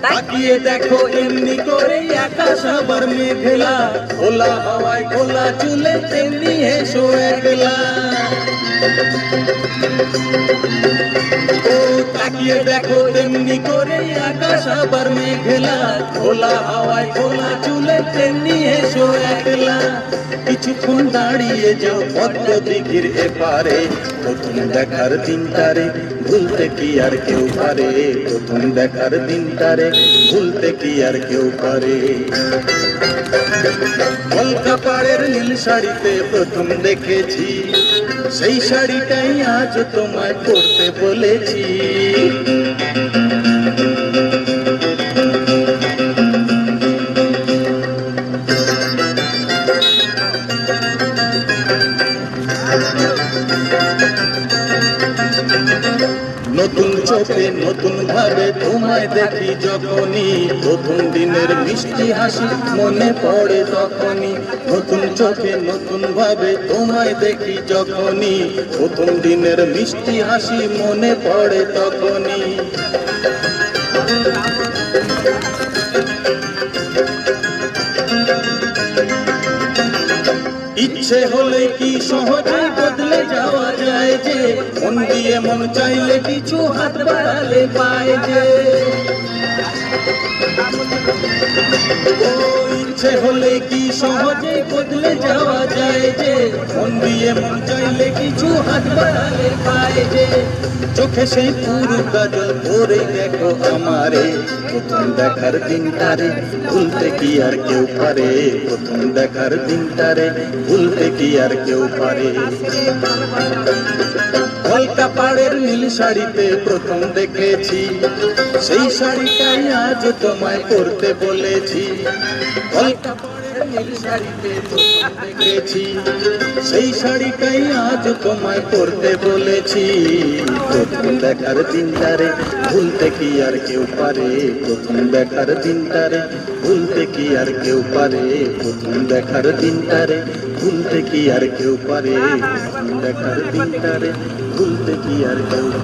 তাকিয়ে দেখো এমনি করে আকাশ আবার মেঘলা, খোলা হাওয়ায় খোলা চুলে তেমনি হেসো একলা। ও তাকিয়ে দেখো তেমনি করে আকাশ আবার মেঘলা, খোলা হাওয়ায় খোলা চুলে তেমনি হেসো একলা। কিছুক্ষণ দাঁড়িয়ে যাও পদ্ম দিঘির এপারে, প্রথম দেখার দিনটারে ভুলতে কি আর কেউ পারে। প্রথম দেখার দিনটারে ভুলতে কি আর কেউ পারে। কলকা পাড়ের নীল শাড়িতে প্রথম দেখেছি, সেই শাড়িটাই আজ তোমায় পরতে বলেছি। নতুন চোখে নতুন ভাবে তোমায় দেখি যখনই, প্রথম দিনের মিষ্টি হাসি মনে পড়ে তখনই। নতুন চোখে নতুন ভাবে তোমায় দেখি যখনই, প্রথম দিনের মিষ্টি হাসি মনে পড়ে তখনই। ইচ্ছে হলে কি সহজে বদলে যাওয়া যায় যে, মন দিয়ে মন চাইলে কিছু হাত বাড়ালে পায় যে। ও ইচ্ছে হলে কি সহজে বদলে যাওয়া যায় যে, মন দিয়ে মন চাইলে কিছু হাত বাড়ালে পায় যে। চোখে সেই পুরো কাজল পরে দেখো আমারে, প্রথম দেখার দিনটারে ভুলতে কি আর কেউ পারে। প্রথম দেখার দিনটারে ভুলতে কি আর কেউ পারে। কলকা পাড়ের নীল শাড়িতে প্রথম দেখেছি, সেই শাড়িটাই আজ তোমায় পরতে বলেছি। কলকা পাড়ের নীল শাড়িতে প্রথম দেখেছি, সেই শাড়িটাই আজ তোমায় পরতে বলেছি। প্রথম দেখার দিনটারে ভুলতে কি আর কেউ পারে। প্রথম দেখার দিনটারে ভুলতে কি আর কেউ পারে। প্রথম দেখার দিনটারে ভুলতে কি আর কেউ পারে। প্রথম দেখার দিনটারে ভুলতে কি আর কেউ